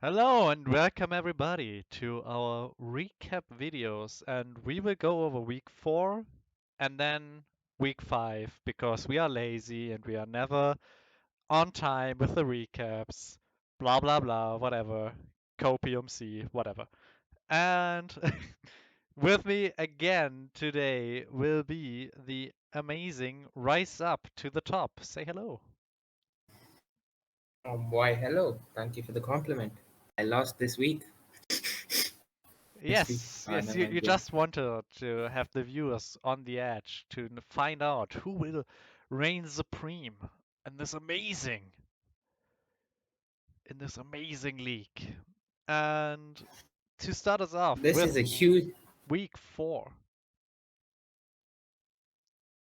Hello and welcome everybody to our recap videos, and we will go over week 4 and then week 5 because we are lazy and we are never on time with the recaps, blah blah blah, whatever, copium C, whatever. And with me again today will be the amazing Rise Up to the Top. Say hello. Why, hello. Thank you for the compliment. I lost this week. This week. Yes, Never you mind. Yeah. just wanted to have the viewers on the edge to find out who will reign supreme in this amazing league. And to start us off This with is a huge. week 4,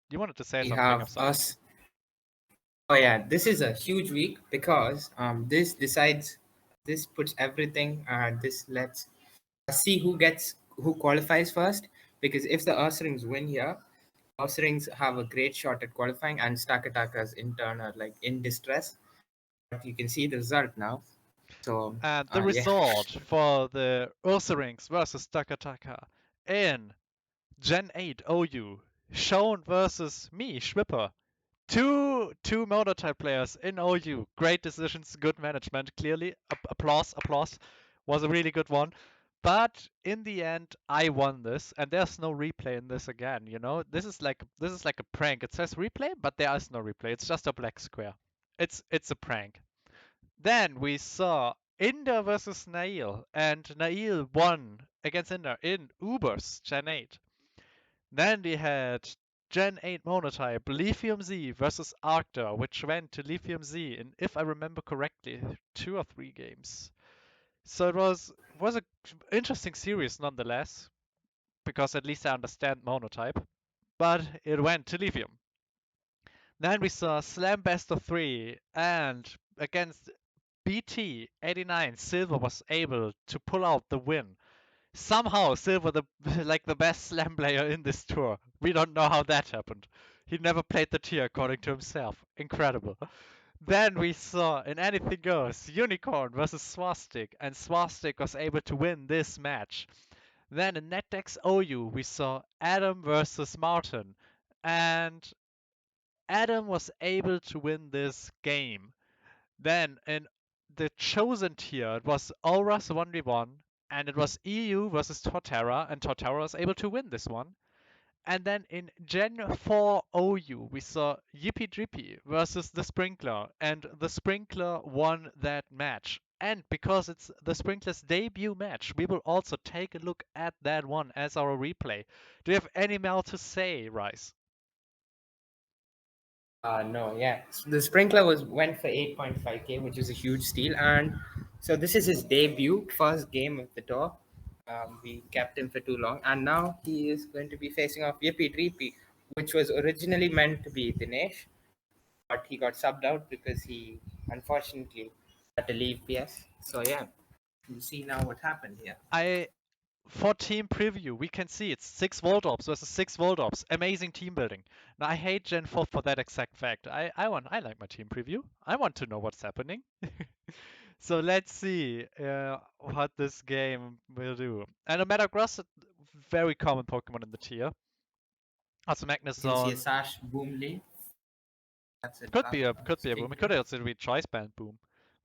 you wanted to say We something, I'm have sorry. us. Oh yeah, this is a huge week because this decides. This puts everything. This lets us see who qualifies first. Because if the Ursurings win here, Ursurings have a great shot at qualifying, and Stack Attackers in turn are like in distress. But you can see the result now. So And the yeah. result for the Ursarinx versus Takataka in Gen 8 OU, Shown versus me, Schwipper. Two monotype players in OU. Great decisions, good management. Clearly, applause. Was a really good one. But in the end, I won this, and there's no replay in this again. You know, this is like a prank. It says replay, but there is no replay. It's just a black square. It's a prank. Then we saw Inder versus Nail, and Nail won against Inder in Ubers Gen 8. Then we had Gen 8 monotype Lithium Z versus Arctor, which went to Lithium Z in, if I remember correctly, 2 or 3 games. So it was a interesting series nonetheless, because at least I understand monotype. But it went to Lithium. Then we saw Slam Best of 3, and against BT89, Silver was able to pull out the win. Somehow Silver the best slam player in this tour. We don't know how that happened. He never played the tier according to himself. Incredible. Then we saw in Anything Goes Unicorn versus Swastik, and Swastik was able to win this match. Then in NetDex OU we saw Adam versus Martin, and Adam was able to win this game. Then in the chosen tier, it was Auras 1v1, and it was EU versus Torterra, and Torterra was able to win this one. And then in Gen 4 OU, we saw Yippee Drippy versus the Sprinkler, and the Sprinkler won that match. And because it's the Sprinkler's debut match, we will also take a look at that one as our replay. Do you have any more to say, Rice? No, yeah. So the sprinkler went for 8.5k, which is a huge steal. And so this is his debut, first game of the tour. We kept him for too long, and now he is going to be facing off Yippee Dreepy, which was originally meant to be Dinesh, but he got subbed out because he unfortunately had to leave PS. So yeah, you see now what happened here. I For team preview, we can see it's 6 Voltops versus 6 Voltops. Amazing team building. Now, I hate Gen 4 for that exact fact. I like my team preview. I want to know what's happening. So let's see what this game will do. And a Metagross, very common Pokemon in the tier. Also You can see a Magnezone, Sash Boomly. That's a could be a boom. It could Stinger. also be Choice Band boom.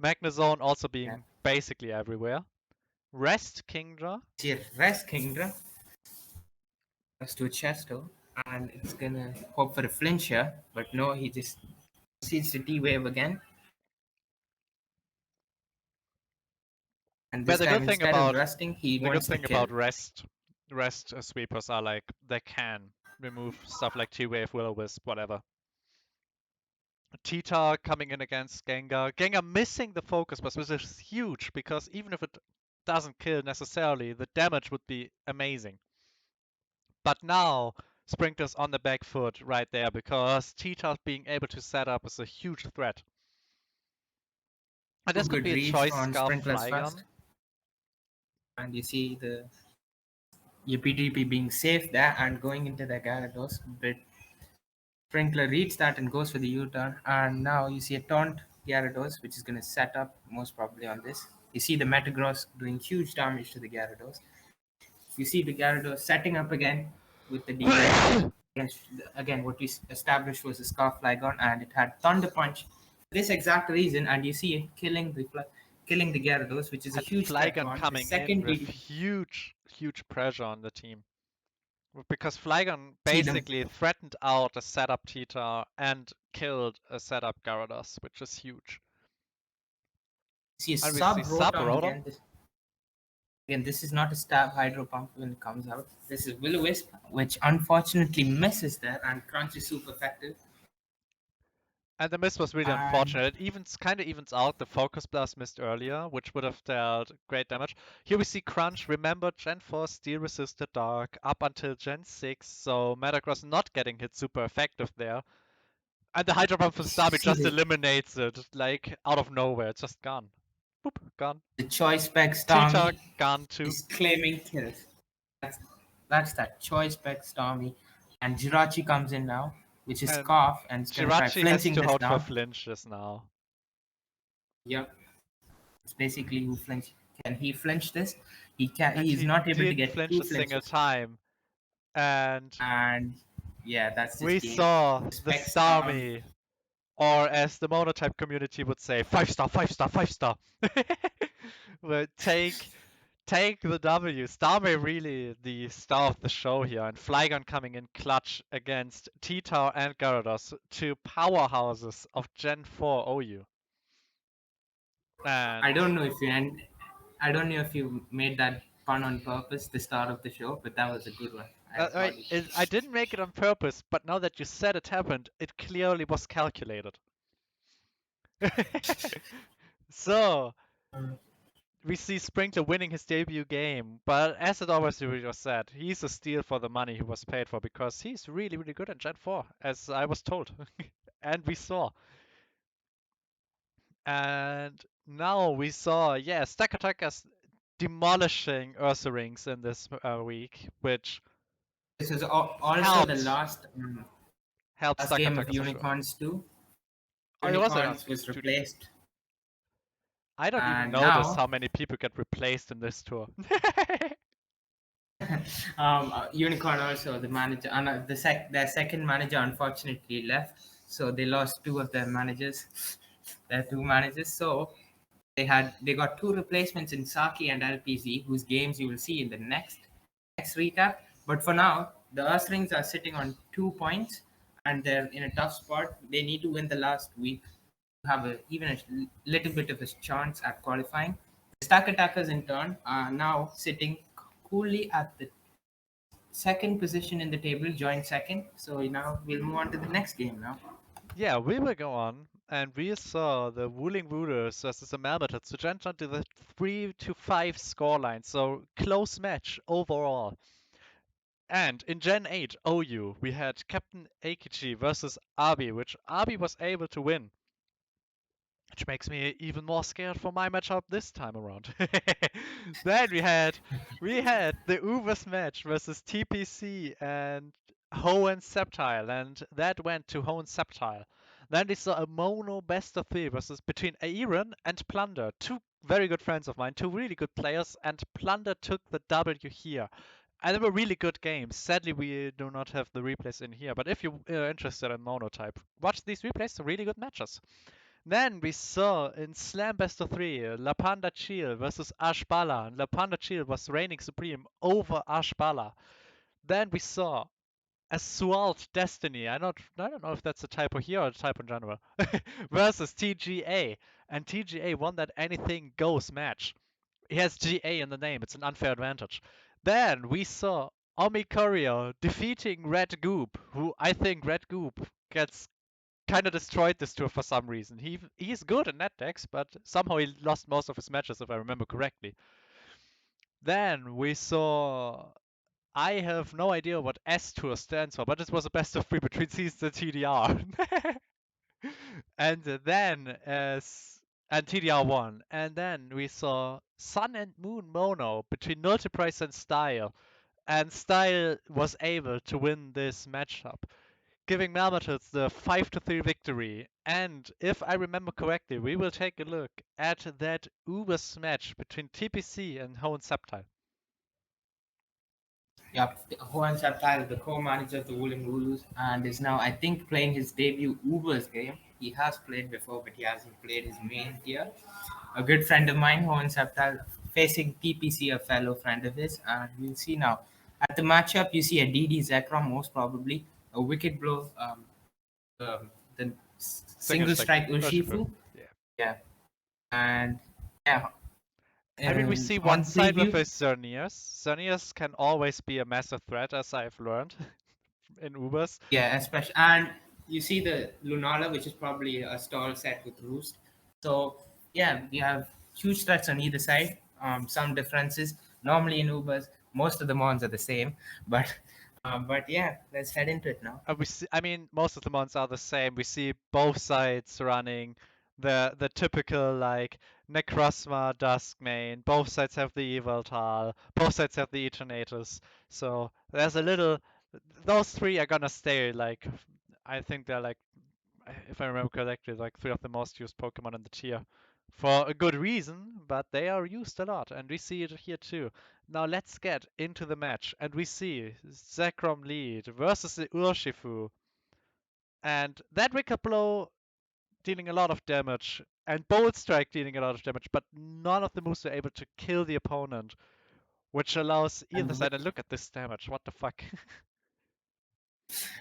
Magnezone also Yeah. being basically everywhere. Rest Kingdra. See a Rest Kingdom. Goes to a Chesto, and it's gonna hope for a flinch here, but no, he just proceeds to D-wave again. And But this time, instead of resting, he the good wants the thing kill. about rest sweepers are like they can remove stuff like T-Wave, Will-O-Wisp, whatever. Tita coming in against Gengar. Gengar missing the focus burst, which is huge because even if it doesn't kill necessarily, the damage would be amazing. But now Sprinkler's on the back foot right there because Tita being able to set up is a huge threat. And this could Good be a reach choice on Scarf Sprinklers first, Flygon. and you see the UPDP being safe there and going into the Gyarados, but Sprinkler reads that and goes for the U-turn, and now you see a taunt Gyarados, which is going to set up most probably on this. You see the Metagross doing huge damage to the Gyarados. You see the Gyarados setting up again with the defense. Again, what we established was a Scarf Flygon, and it had Thunder Punch. For this exact reason, and you see it killing the Gyarados, which is a And huge threat Flygon on the coming in second with DD. huge pressure on the team. Because Flygon See them. basically threatened out a setup Tita and killed a setup Gyarados, which is huge. See a And we see sub Sub Rotom Rotom. again, this is not a stab hydro pump when it comes out. This is Will Wisp, which unfortunately misses there, and Crunch is super effective. And the miss was really And unfortunate. It kind of evens out the Focus Blast missed earlier, which would have dealt great damage. Here we see Crunch. Remember, Gen 4 Steel resisted Dark up until Gen 6, so Metagross not getting hit super effective there. And the Hydro Pump from Starmie see just eliminates it, like out of nowhere. It's just gone. Boop, gone. the Choice Spec Tita, Starmie gone too. is claiming kills. That's, that's that Choice Spec Starmie. And Jirachi comes in now, which is And Scarf, and it's going to try Jirachi has flinching to this hold for down. flinches now. Yep. It's basically who flinch. Can he flinch this? He can. And He's he not able to didn't get flinch two a single flinches. time. And And yeah, that's his we game. saw the Spec Starmie. Starmie, or as the monotype community would say, 5-star, 5-star, 5-star. Well, take the W. Starmie really the star of the show here, and Flygon coming in clutch against T-Tower and Gyarados, two powerhouses of Gen 4 OU. I And don't know if you and I don't know if you made that pun on purpose, the start of the show, but that was a good one. I applaud you. I didn't make it on purpose, but now that you said it happened, it clearly was calculated. So, we see Sprinkler winning his debut game, but as it always was said, he's a steal for the money he was paid for because he's really good at Gen 4, as I was told. And we saw. And now we saw, yeah, Stack Attackers demolishing Ursa in this week, which This was also the helped helped last Stack game of Attackers for sure. Unicorns 2. Oh, it was a Unicorns was 2D. replaced, I don't even and notice now how many people get replaced in this tour. Unicorn also the manager, their second manager unfortunately left, so they lost two of their managers, their two managers. So they got two replacements in Saki and LPZ, whose games you will see in the next recap. But for now, the Earthlings are sitting on 2 points, and they're in a tough spot. They need to win the last week to have even a little bit of a chance at qualifying. The Stack Attackers, in turn, are now sitting coolly at the second position in the table, joint second. So now we'll move on to the next game now. Yeah, we will go on, and we saw the Wuling Wooters versus the Melmoths, which entered to the 3-5 scoreline, so close match overall. And in Gen 8 OU, we had Captain Eikichi versus Abi, which Abi was able to win. Which makes me even more scared for my matchup this time around. Then we had the Ubers match versus TPC and Hoenn Sceptile, and that went to Hoenn Sceptile. Then we saw a mono best of three versus between Aeron and Plunder, two very good friends of mine, two really good players, and Plunder took the W here. And they were really good games. Sadly, we do not have the replays in here, but if you're interested in monotype, watch these replays, they're really good matches. Then we saw in Slam Best of 3, La Panda Chill versus Ashbala, and La Panda Chill was reigning supreme over Ashbala. Then we saw Assault Destiny, I don't know if that's a typo here or a typo in general, versus TGA, and TGA won that anything goes match. He has GA in the name, it's an unfair advantage. Then we saw Omi Courier defeating Red Goop, who I think Red Goop gets kind of destroyed this tour for some reason. He's good in net decks, but somehow he lost most of his matches, if I remember correctly. Then we saw. I have no idea what S Tour stands for, but it was a best of three between Seasons and TDR. And then and TDR won. And then we saw Sun and Moon Mono between Multiprice and Style. And Style was able to win this matchup. giving Malmötils the 5-3 victory. And if I remember correctly, we will take a look at that Ubers match between TPC and Hohenzollern. Yep, Juan Saptal, the co-manager of the Woolen Gurus, and is now, I think, playing his debut Ubers game. He has played before, but he hasn't played his main tier. A good friend of mine, Juan Saptal, facing TPC, a fellow friend of his, and we'll see now. At the matchup, you see a DD Zekrom, most probably, a wicket blow, the Single single strike strike Urshifu. Urshifu. Yeah. Yeah, and yeah, I mean, we see one on side with debut, a Xerneas. Xerneas can always be a massive threat, as I've learned in Ubers. yeah, especially, and you see the Lunala, which is probably a stall set with Roost. So yeah, we have huge threats on either side. Some differences. Normally in Ubers, most of the mons are the same, but yeah, let's head into it now. We see, I mean, most of the mons are the same. We see both sides running the typical like Necrozma Dusk main. Both sides have the Evoltal. Both sides have the Eternatus. So there's a little. Those three are gonna stay. Like, I think they're like, if I remember correctly, like three of the most used Pokemon in the tier. For a good reason, but they are used a lot, and we see it here too. Now let's get into the match, and we see Zekrom lead versus the Urshifu, and that Wicked Blow dealing a lot of damage, and Bolt Strike dealing a lot of damage, but none of the moves were able to kill the opponent, which allows either And side. And look at this damage, what the fuck?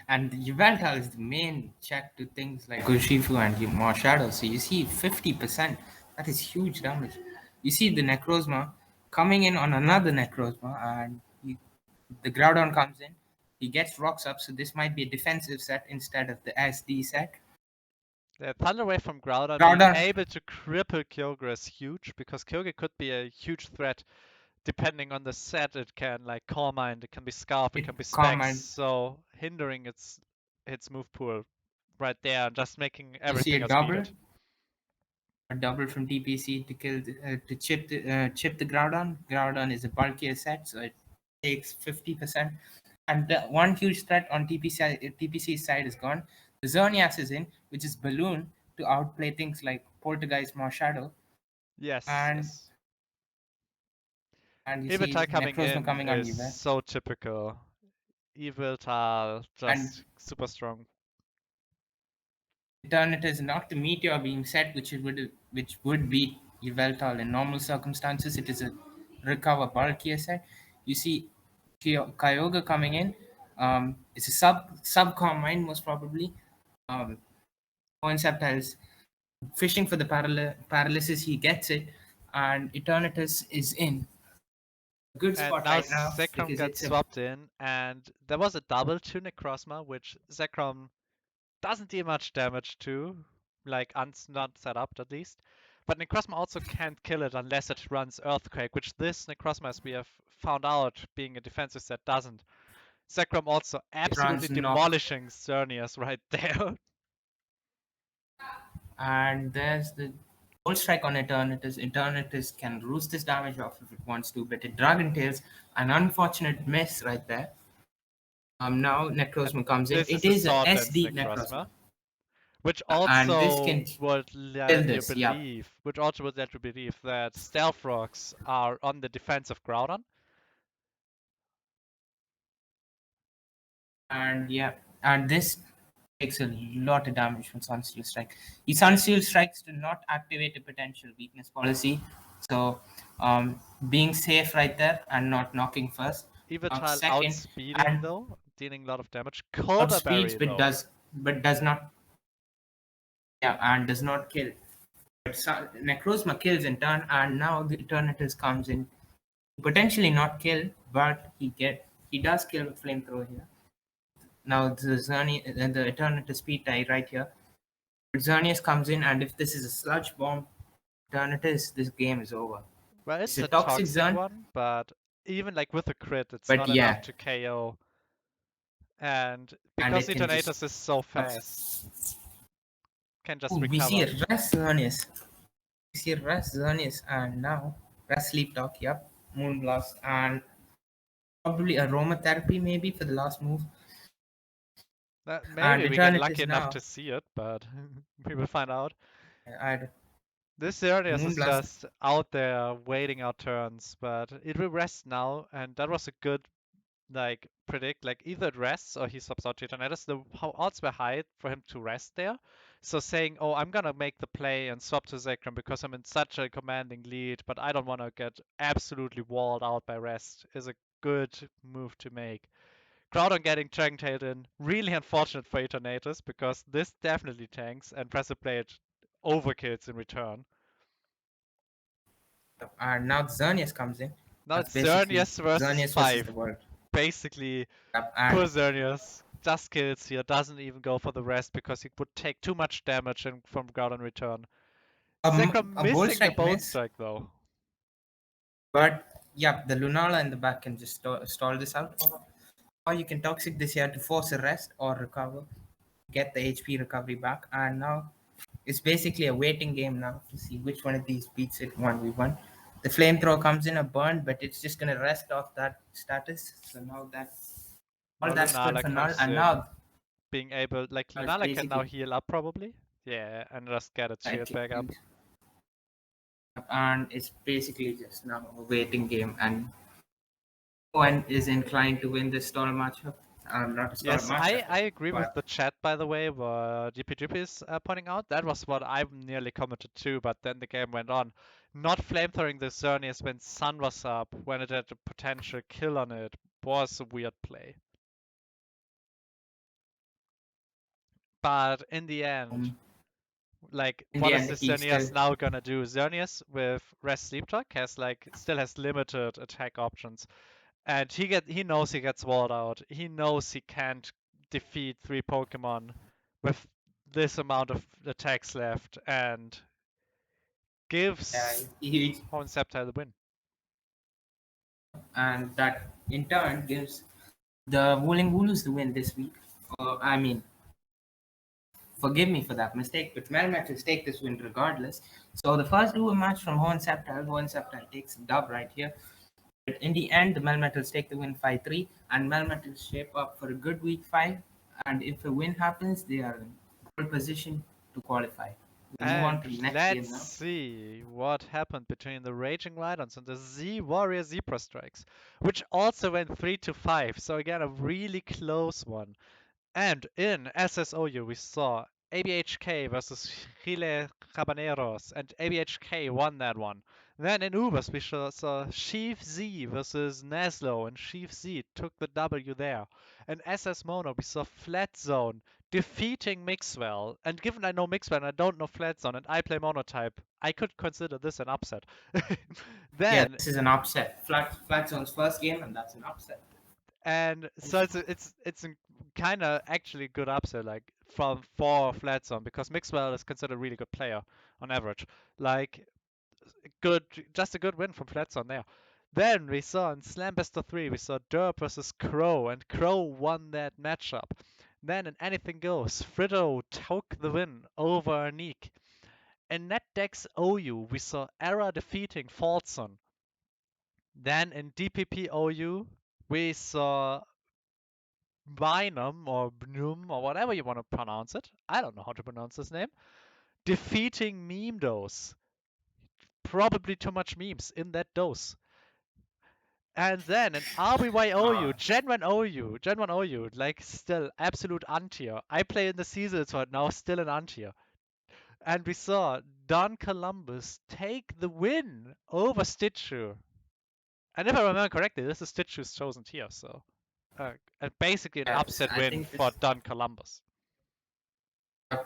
and Yveltal is the main check to things like Urshifu and Marshadow. So you see 50%. That is huge damage. You see the Necrozma coming in on another Necrozma, and the Groudon comes in. He gets rocks up, so this might be a defensive set instead of the SD set. The Thunder Wave from Groudon being Groudon, able to cripple Kyogre is huge, because Kyogre could be a huge threat depending on the set. It can like Calm Mind, it can be Scarf, it it can be Specs, command. so hindering its move pool right there and just making You see everything else beat it. a double from TPC to to chip the Groudon. Groudon is a bulkier set, so it takes 50%. And the one huge threat on TPC's side is gone. The Xerneas is in, which is Balloon to outplay things like Poltergeist, Marshadow, Yes, and yes. you see Evital coming Necrozma in coming on is you, man. so typical. Evital, And just super strong. Eternatus is not the meteor being set, which would beat Yveltal in normal circumstances. It is a recover bulkier set. You see Kyogre coming in. It's a subcom mine most probably. Um, Concept is fishing for the paralysis. He gets it, and Eternatus is in a good And spot now right now Zekrom because gets it's a swapped in, and there was a double to Necrozma, which Zekrom doesn't deal much damage to, like not set up at least. But Necrozma also can't kill it unless it runs Earthquake, which this Necrozma, as we have found out, being a defensive set, doesn't. Zekrom also it absolutely runs knock. demolishing Xerneas right there. And there's the Gold Strike on Eternatus. Eternatus can roost this damage off if it wants to, but it Dragon Tails, an unfortunate miss right there. Now And Necrozma comes in. this It is a is a Sword Dance SD Necrozma, Necrozma, which and this also can would let kill you this. Yeah, believe, that Stealth Rocks are on the defense of Groudon. and yeah, and this takes a lot of damage from Sunsteel Strike. The Sunsteel Strikes do not activate a potential weakness policy, so being safe right there and not knocking first. Evital Second, outspeeding and though, dealing a lot of damage. Colder outspeeds Berry but though. does not, yeah, and does not kill. But Necrozma kills in turn, and now the Eternatus comes in, potentially not kill, but he does kill with flamethrower here. Now the Eternatus speed tie right here. Xerneas comes in, and if this is a sludge bomb, Eternatus, this game is over. Well, It's it's a a toxic toxic zone, one, but even like with a crit, it's but not enough yeah, to KO. And and because it can just. Eternatus is so fast, can just Ooh, we see a recover. Rest Xerneas. We see a Rest Xerneas, and now Rest Sleep Talk, yep, Moonblast, and probably aromatherapy maybe for the last move. And Maybe we get Eternit lucky is enough now. to see it, but we will find out. I This Xerneas is Moonblast. just out there waiting out turns, but it will rest now, and that was a good predict. Like either it rests or he swaps out to Eternatus. The how odds were high for him to rest there. So saying, "Oh, I'm gonna make the play and swap to Zekrom because I'm in such a commanding lead, but I don't want to get absolutely walled out by rest," is a good move to make. Groudon getting Dragon Tailed in, really unfortunate for Eternatus because this definitely tanks and Pressure Blade overkills in return. And now Xerneas comes in. Now That's it's basically Xerneas versus Xerneas versus the 5. world. Basically, Yep. poor And Xerneas just kills here, doesn't even go for the rest because he would take too much damage from Groudon return. Zekrom a Bolt missing the Strike Bone miss. Strike though. But yeah, the Lunala in the back can just stall this out. Or you can Toxic this here to force a rest or recover, get the HP recovery back. And now it's basically a waiting game now to see which one of these beats it 1v1. The flamethrower comes in a burn, but it's just gonna rest off that status. So now that all Now that's good Lunala for null, comes and in, now being able, like it's Lunala can now basically heal up probably. Yeah, and just get its shield back up. and it's basically just now a waiting game, and one is inclined to win this stall matchup. Not a stall Yes, matchup, I agree with but the chat, by the way, what GPGP is pointing out. That was what I nearly commented too, but then the game went on. Not flamethrowing the Xerneas when Sun was up, when it had a potential kill on it, was a weird play. But in the end, like, in what the is end, this he still Xerneas now gonna do? Xerneas with Rest Sleep Talk still has limited attack options. And he knows he gets walled out. He knows he can't defeat 3 Pokemon with this amount of attacks left, and gives he Hoenn the win. and that in turn gives the Wooling Wooloos the win this week. I mean, forgive me for that mistake, but Melmetal take this win regardless. So the first duel match from Hoenn takes a dub right here. But in the end, the Melmetals take the win 5-3, and Melmetals shape up for a good week 5. And if a win happens, they are in good position to qualify. We'll move on And to the next let's game now. see what happened between the Raging Rhydons and the Z Warrior Zebra Strikes, which also went 3-5. So again, a really close one. And in SSOU, we saw ABHK versus Chile Habaneros, and ABHK won that one. Then in Ubers, we saw Chief Z versus Naslo, and Chief Z took the W there. In SS Mono, we saw Flat Zone defeating Mixwell. And given I know Mixwell and I don't know Flat Zone, and I play Monotype, I could consider this an upset. Yeah, Then this is an upset. Flat Zone's first game, and that's an upset. And so it's a kind of actually good upset, like from for Flat Zone, because Mixwell is considered a really good player on average. Like good, just a good win from Flat Zone there. Then we saw in Slam Best of 3, we saw Derp versus Crow, and Crow won that matchup. Then in Anything Goes, Fritto took the win over Neek. In NetDex OU, we saw Era defeating Falson. Then in DPP OU, we saw Bynum or Bnum or whatever you want to pronounce it. I don't know how to pronounce his name. Defeating Meme Dose. Probably too much memes in that dose. And then in RBYOU, Gen 1 OU, like still absolute untier. I play in the seasons right now, still an untier. And we saw Don Columbus take the win over Stitchu. And if I remember correctly, this is Stitchu's chosen tier, so basically an Yeah, upset I win think for Don Columbus.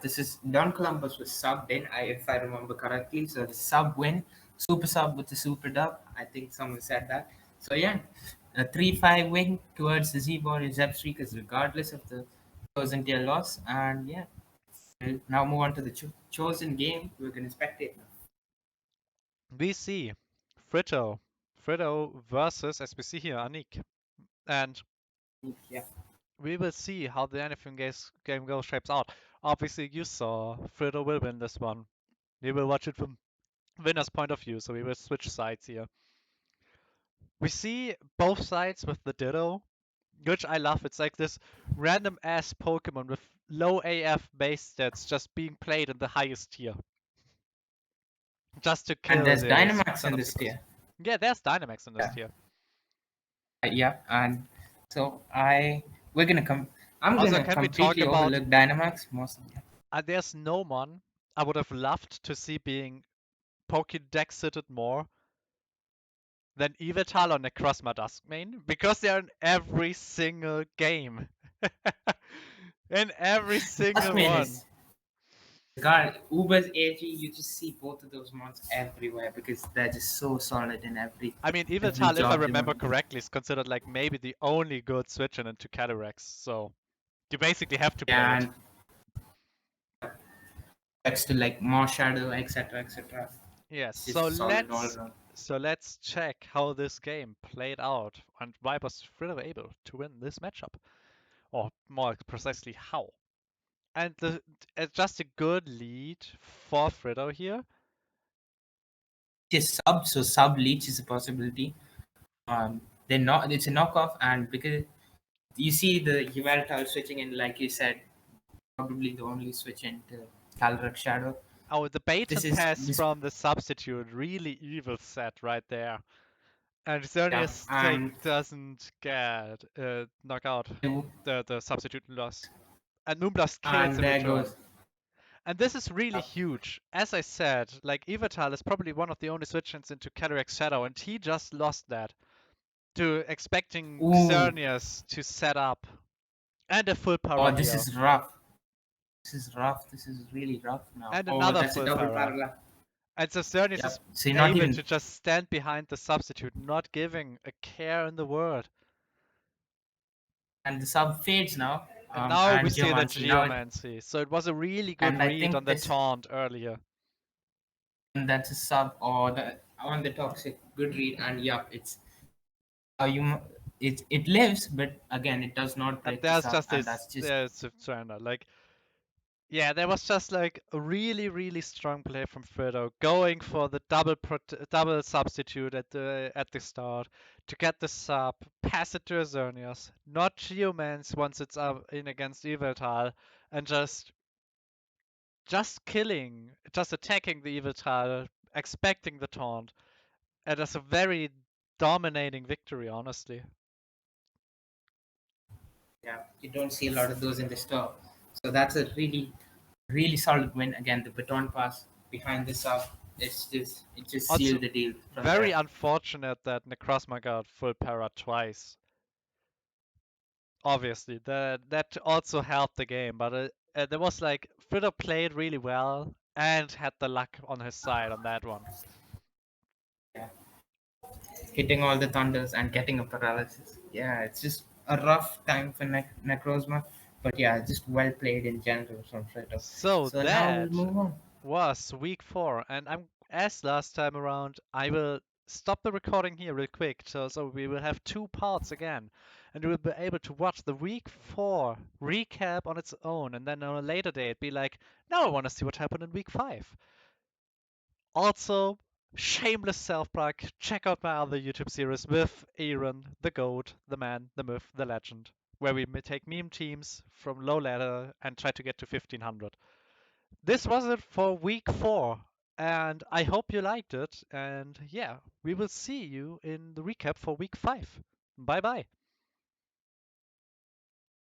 this is Don Columbus was subbed in, if I remember correctly. So the sub win, super sub with the super dub. I think someone said that. So yeah, a 3-5 win towards the Z Warrior Zeb Streakers, regardless of the chosen tier loss. And yeah, we'll now move on to the chosen game. We're going to spectate now. We see Fritto versus, as we see here, Anik. And Yeah. we will see how the anything game goes shapes out. Obviously, you saw Fritto will win this one. We will watch it from winner's point of view, so we will switch sides here. We see both sides with the Ditto which I love. It's like this random ass Pokemon with low AF base stats just being played in the highest tier, just to And kill there's the Dynamax in standard this Supers. tier. Yeah, there's Dynamax in this Yeah. tier. Yeah, and so we're gonna come. I'm Also, gonna can we talk completely about overlook Dynamax most of the. there's no one I would have loved to see being Pokédex-sitted more than Yveltal or Necrozma Duskmane because they're in every single game. In every single Duskmane one. is God. Uber's AG. You just see both of those mons everywhere because they're just so solid in I mean, every Yveltal, if I job they remember want to do. correctly, is considered like maybe the only good switch in into Calyrex, so you basically have to play it. And next to like more shadow, etc., etc. Yes, It's just solid all around. so let's check how this game played out and why was Fritter able to win this matchup, or more precisely how. And it's just a good lead for Fritter here. Just sub, so sub leech is a possibility. They're not. It's a knockoff, and because you see the Yveltal switching in, like you said, probably the only switch into Calrux Shadow. Oh, the bait This and is pass this, from the substitute really evil set right there. And yeah, Xerneas take and doesn't get knock out the substitute loss. And Moonblast kills and in there return. goes. And this is really Uh, huge. As I said, like Yveltal is probably one of the only switch-ins into Cataract's Shadow, and he just lost that to expecting Ooh, Xerneas to set up. And a full oh, para this here. is rough. This is rough. This is really rough now. And Oh, another that's a full double para. parallel. And so Xerneas is Yep. So you're not able even, to just stand behind the substitute, not giving a care in the world. and the sub fades now. And now we And see the Geomancy now, Geomancy. So it was a really good and I read on think the this, taunt earlier. and that's a sub or the on the toxic good read, and yep, it's you. It lives, but again, it does not And break the there's sub, just and this that's just there's surrender. Like yeah, there was just like a really, really strong play from Fredo, going for the double substitute at the start to get the sub, pass it to Azernius, not Geomance once it's up in against Eviltal, and just killing, just attacking the Eviltal, expecting the taunt, and it's a very dominating victory, honestly. yeah. You don't see a lot of those in the store, so that's a really solid win. Again, the baton pass behind the sub, it just Also, sealed the deal from very there. unfortunate that Necrozma got full para twice. Obviously, that also helped the game, but there was like Fritter played really well and had the luck on his side on that one. Yeah, hitting all the thunders and getting a paralysis. Yeah, it's just a rough time for Necrozma, but yeah, just well played in general from Fredo. So So now we'll that move on. was week 4, and I'm as last time around. I will stop the recording here real quick, so we will have 2 parts again, and you will be able to watch the week 4 recap on its own, and then on a later date be like, now I want to see what happened in week 5. Also, shameless self-plug, check out my other YouTube series with Aaron, the GOAT, the man, the myth, the legend, where we take meme teams from low ladder and try to get to 1500. This was it for week 4, and I hope you liked it. And yeah, we will see you in the recap for week 5. Bye bye.